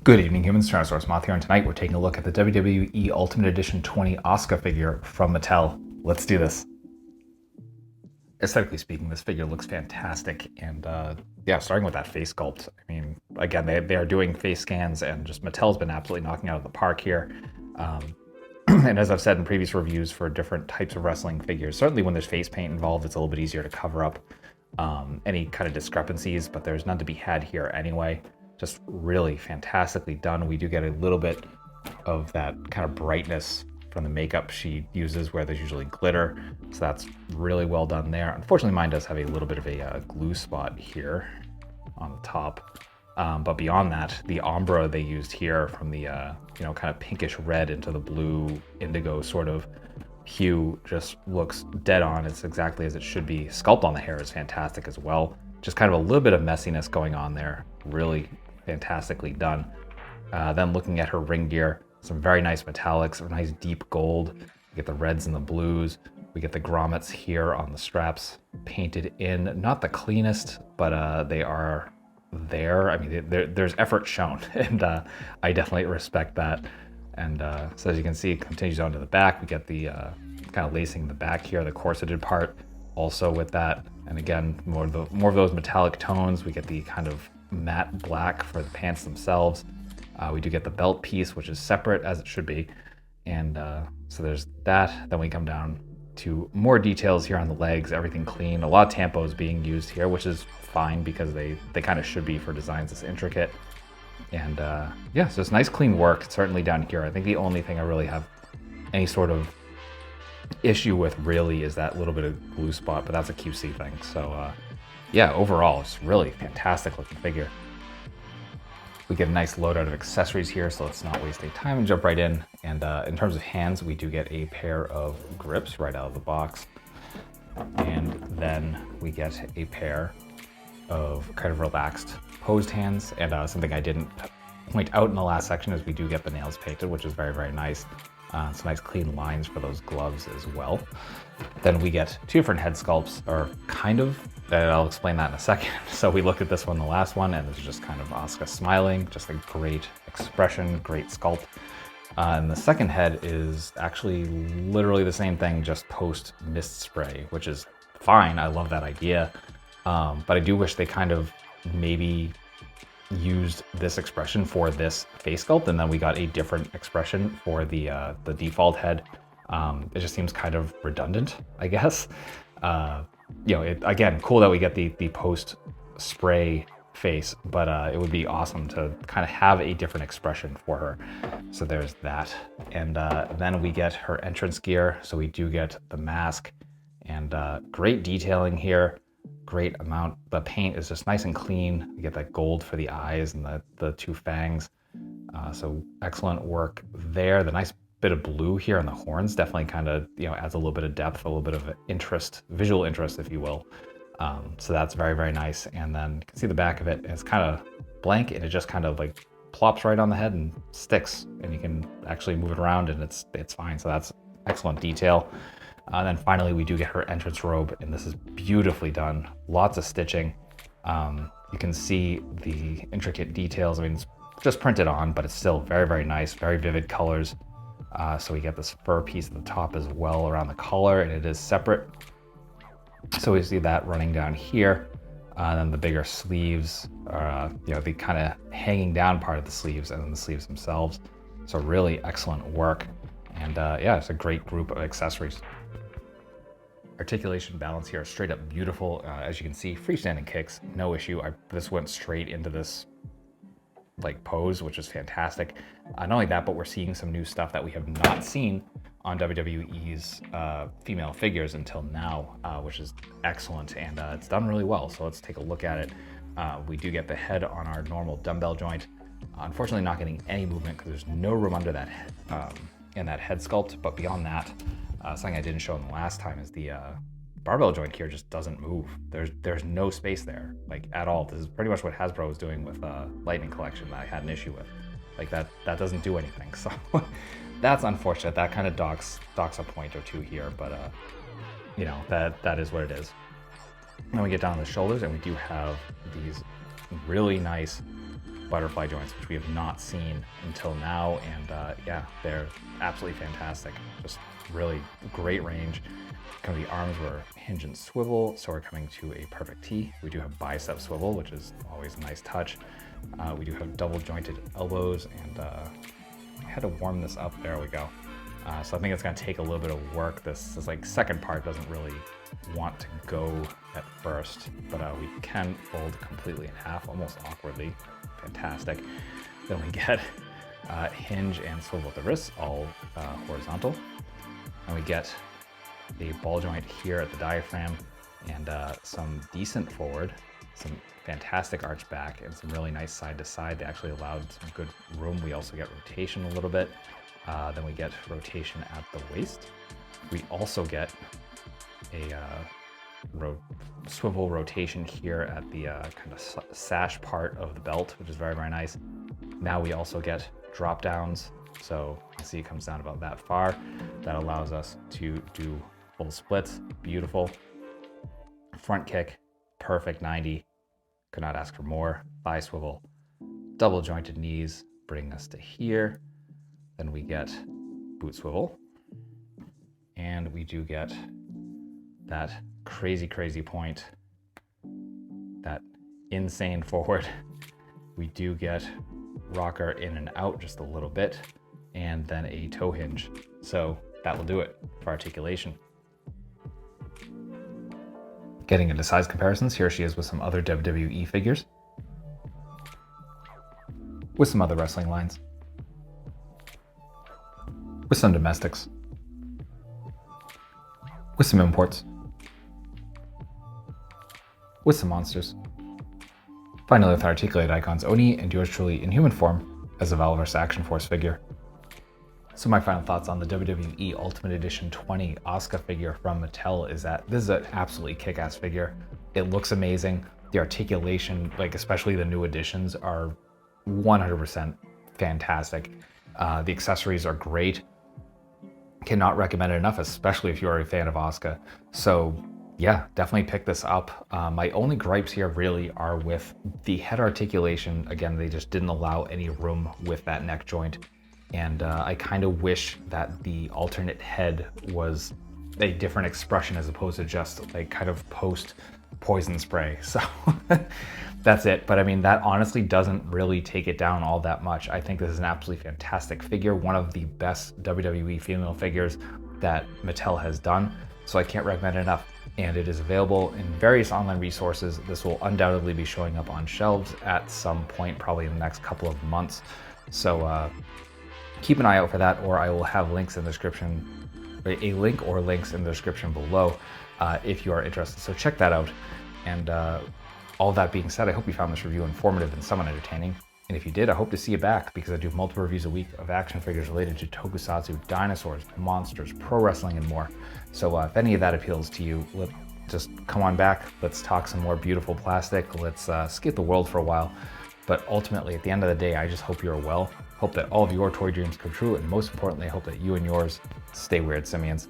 Good evening, humans. Tyrannosaurusmoth here, and tonight we're taking a look at the WWE Ultimate Edition 20 Asuka figure from Mattel. Let's do this. Aesthetically speaking, this figure looks fantastic, and yeah, starting with that face sculpt. I mean, again, they are doing face scans, and just Mattel's been absolutely knocking out of the park here. And as I've said in previous reviews for different types of wrestling figures, certainly when there's face paint involved, it's a little bit easier to cover up any kind of discrepancies, but there's none to be had here anyway. Just really fantastically done. We do get a little bit of that kind of brightness from the makeup she uses where there's usually glitter. So that's really well done there. Unfortunately, mine does have a little bit of a glue spot here on the top. But beyond that, the ombre they used here from the, kind of pinkish red into the blue indigo sort of hue just looks dead on. It's exactly as it should be. Sculpt on the hair is fantastic as well. Just kind of a little bit of messiness going on there. Really fantastically done. Then looking at her ring gear, some very nice metallics, a nice deep gold. We get the reds and the blues. We get the grommets here on the straps painted in. Not the cleanest, but they are there. I mean, there's effort shown, and I definitely respect that. And so as you can see, it continues on to the back. We get the kind of lacing the back here, the corseted part also with that. And again, more of those metallic tones. We get the kind of matte black for the pants themselves. We do get the belt piece, which is separate as it should be. And so there's that. Then we come down to more details here on the legs, everything clean. A lot of tampos being used here, which is fine because they kind of should be for designs this intricate. And yeah, so it's nice clean work, certainly down here. I think the only thing I really have any sort of issue with really is that little bit of glue spot, but that's a QC thing. So yeah, overall, it's really fantastic looking figure. We get a nice loadout of accessories here, so let's not waste any time and jump right in. And in terms of hands, we do get a pair of grips right out of the box. And then we get a pair of kind of relaxed posed hands. And something I didn't point out in the last section is we do get the nails painted, which is very, very nice. Some nice clean lines for those gloves as well. Then we get two different head sculpts, or kind of, I'll explain that in a second. So we looked at this one, the last one, and it's just kind of Asuka smiling, just a great expression, great sculpt. And the second head is actually literally the same thing, just post mist spray, which is fine. I love that idea. But I do wish they kind of maybe used this expression for this face sculpt, and then we got a different expression for the default head. It just seems kind of redundant, I guess. Again, cool that we get the post spray face, but it would be awesome to kind of have a different expression for her. So there's that. And then we get her entrance gear. So we do get the mask, and great detailing here. Great amount. The paint is just nice and clean. We get that gold for the eyes and the two fangs. So excellent work there. The nice bit of blue here on the horns definitely kind of adds a little bit of depth, a little bit of interest, visual interest, if you will. So that's very, very nice. And then you can see the back of it. It's kind of blank, and it just kind of like plops right on the head and sticks, and you can actually move it around, and it's fine. So that's excellent detail. And then finally, we do get her entrance robe, and this is beautifully done. Lots of stitching. You can see the intricate details. I mean, it's just printed on, but it's still very, very nice, very vivid colors. So we get this fur piece at the top as well around the collar, and it is separate. So we see that running down here. And then the bigger sleeves, the kind of hanging down part of the sleeves, and then the sleeves themselves. So really excellent work. And yeah, it's a great group of accessories. Articulation, balance here, straight up beautiful. As you can see, freestanding kicks, no issue. This went straight into this like pose, which is fantastic. Not only that, but we're seeing some new stuff that we have not seen on WWE's female figures until now, which is excellent, and it's done really well. So let's take a look at it. We do get the head on our normal dumbbell joint. Unfortunately, not getting any movement because there's no room under that head, in that head sculpt. But beyond that, something I didn't show in the last time is the barbell joint here just doesn't move. There's no space there, like at all. This is pretty much what Hasbro was doing with Lightning Collection that I had an issue with. Like that doesn't do anything. So that's unfortunate. That kind of docks a point or two here, but that is what it is. Then we get down to the shoulders, and we do have these really nice butterfly joints, which we have not seen until now. And yeah, they're absolutely fantastic. Just really great range. Kind of the arms were hinge and swivel, so we're coming to a perfect T. We do have bicep swivel, which is always a nice touch. We do have double jointed elbows, and I had to warm this up. There we go. So I think it's going to take a little bit of work. This like second part doesn't really want to go at first, but we can fold completely in half, almost awkwardly. Fantastic. Then we get hinge and swivel at the wrists, all horizontal. And we get a ball joint here at the diaphragm, and some decent forward, some fantastic arch back, and some really nice side to side. They actually allowed some good room. We also get rotation a little bit. Then we get rotation at the waist. We also get a swivel rotation here at the kind of sash part of the belt, which is very, very nice. Now we also get drop downs. So you see it comes down about that far. That allows us to do full splits. Beautiful. Front kick, perfect 90. Could not ask for more. Thigh swivel, double jointed knees, bring us to here. Then we get boot swivel. And we do get that crazy, crazy point, that insane forward. We do get rocker in and out just a little bit, and then a toe hinge. So that will do it for articulation. Getting into size comparisons, here she is with some other WWE figures, with some other wrestling lines, with some domestics, with some imports, with some monsters. Finally, with articulated icons, Oni and yours truly in human form as a Valorous Action Force figure. So my final thoughts on the WWE Ultimate Edition 20 Asuka figure from Mattel is that this is an absolutely kick-ass figure. It looks amazing. The articulation, like especially the new additions, are 100% fantastic. The accessories are great. Cannot recommend it enough, especially if you are a fan of Asuka. So yeah, definitely pick this up. My only gripes here really are with the head articulation. Again, they just didn't allow any room with that neck joint. And I kind of wish that the alternate head was a different expression as opposed to just like kind of post poison spray. So that's it. But I mean, that honestly doesn't really take it down all that much. I think this is an absolutely fantastic figure. One of the best WWE female figures that Mattel has done. So I can't recommend it enough. And it is available in various online resources. This will undoubtedly be showing up on shelves at some point, probably in the next couple of months. So keep an eye out for that, or I will have links in the description, a link or links in the description below if you are interested. So check that out. And all that being said, I hope you found this review informative and somewhat entertaining. And if you did, I hope to see you back, because I do multiple reviews a week of action figures related to tokusatsu, dinosaurs, monsters, pro wrestling, and more. So if any of that appeals to you, just come on back. Let's talk some more beautiful plastic. Let's skip the world for a while. But ultimately, at the end of the day, I just hope you're well. Hope that all of your toy dreams come true. And most importantly, I hope that you and yours stay weird, simians.